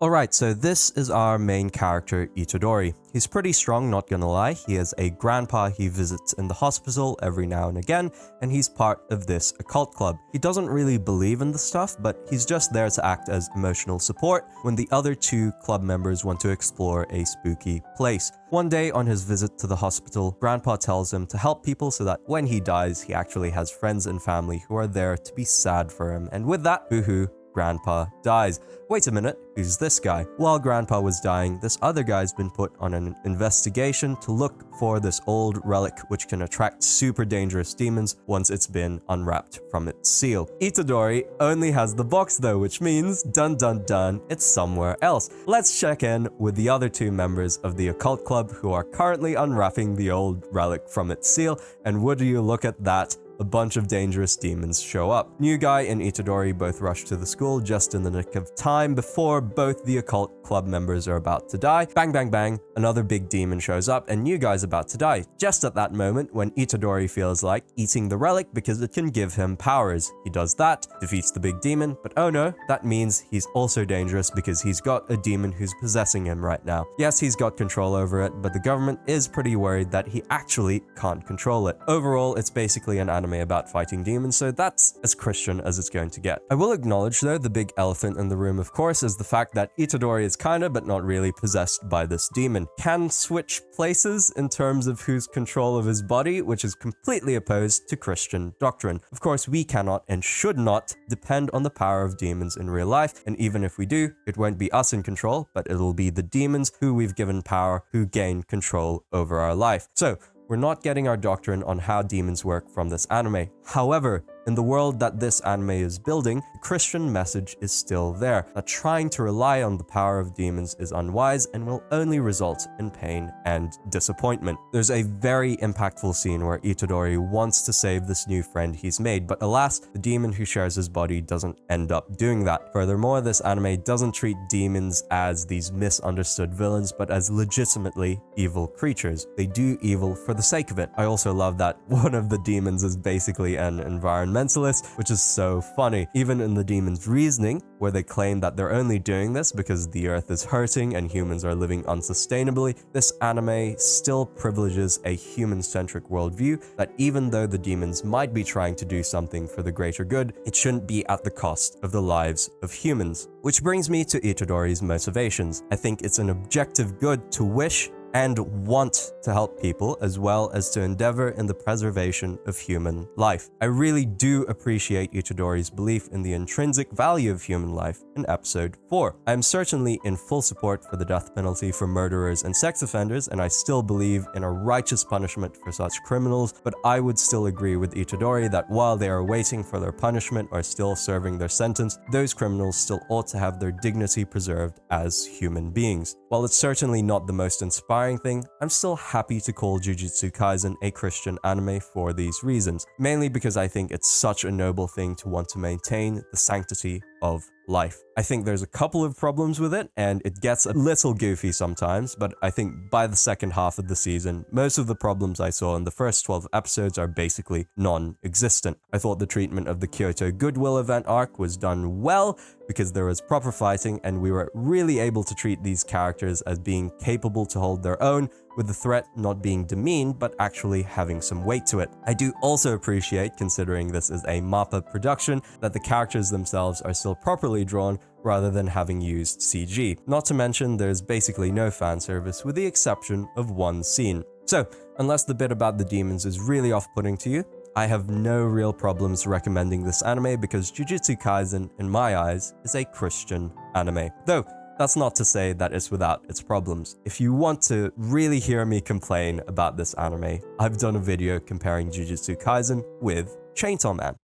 Alright, so this is our main character, Itadori. He's pretty strong, not gonna lie. He has a grandpa he visits in the hospital every now and again, and he's part of this occult club. He doesn't really believe in the stuff, but he's just there to act as emotional support when the other two club members want to explore a spooky place. One day on his visit to the hospital, Grandpa tells him to help people so that when he dies, he actually has friends and family who are there to be sad for him. And with that, boohoo, Grandpa dies. Wait a minute, who's this guy? While Grandpa was dying, this other guy's been put on an investigation to look for this old relic which can attract super dangerous demons once it's been unwrapped from its seal. Itadori only has the box though, which means, dun dun dun, it's somewhere else. Let's check in with the other two members of the occult club who are currently unwrapping the old relic from its seal, and would you look at that? A bunch of dangerous demons show up. New Guy and Itadori both rush to the school just in the nick of time before both the occult club members are about to die. Bang, bang, bang, another big demon shows up and New Guy's about to die. Just at that moment when Itadori feels like eating the relic because it can give him powers. He does that, defeats the big demon, but oh no, that means he's also dangerous because he's got a demon who's possessing him right now. Yes, he's got control over it, but the government is pretty worried that he actually can't control it. Overall, it's basically an anime about fighting demons, so that's as Christian as it's going to get. I will acknowledge though, the big elephant in the room of course is the fact that Itadori is kinda but not really possessed by this demon. Can switch places in terms of who's control of his body, which is completely opposed to Christian doctrine. Of course, we cannot and should not depend on the power of demons in real life, and even if we do, it won't be us in control, but it'll be the demons who we've given power who gain control over our life. So, we're not getting our doctrine on how demons work from this anime. However, in the world that this anime is building, the Christian message is still there, that trying to rely on the power of demons is unwise and will only result in pain and disappointment. There's a very impactful scene where Itadori wants to save this new friend he's made, but alas, the demon who shares his body doesn't end up doing that. Furthermore, this anime doesn't treat demons as these misunderstood villains, but as legitimately evil creatures. They do evil for the sake of it. I also love that one of the demons is basically an environmentalist, which is so funny. Even in the demon's reasoning, where they claim that they're only doing this because the earth is hurting and humans are living unsustainably, this anime still privileges a human-centric worldview that even though the demons might be trying to do something for the greater good, it shouldn't be at the cost of the lives of humans. Which brings me to Itadori's motivations. I think it's an objective good to wish and want to help people, as well as to endeavor in the preservation of human life. I really do appreciate Itadori's belief in the intrinsic value of human life in episode 4. I am certainly in full support for the death penalty for murderers and sex offenders, and I still believe in a righteous punishment for such criminals, but I would still agree with Itadori that while they are waiting for their punishment or still serving their sentence, those criminals still ought to have their dignity preserved as human beings. While it's certainly not the most inspiring thing, I'm still happy to call Jujutsu Kaisen a Christian anime for these reasons, mainly because I think it's such a noble thing to want to maintain the sanctity of life. I think there's a couple of problems with it, and it gets a little goofy sometimes, but I think by the second half of the season, most of the problems I saw in the first 12 episodes are basically non-existent. I thought the treatment of the Kyoto Goodwill event arc was done well, because there was proper fighting and we were really able to treat these characters as being capable to hold their own, with the threat not being demeaned but actually having some weight to it. I do also appreciate, considering this is a MAPPA production, that the characters themselves are still properly drawn rather than having used CG. Not to mention there's basically no fan service with the exception of one scene. So, unless the bit about the demons is really off-putting to you, I have no real problems recommending this anime because Jujutsu Kaisen, in my eyes, is a Christian anime. Though, that's not to say that it's without its problems. If you want to really hear me complain about this anime, I've done a video comparing Jujutsu Kaisen with Chainsaw Man.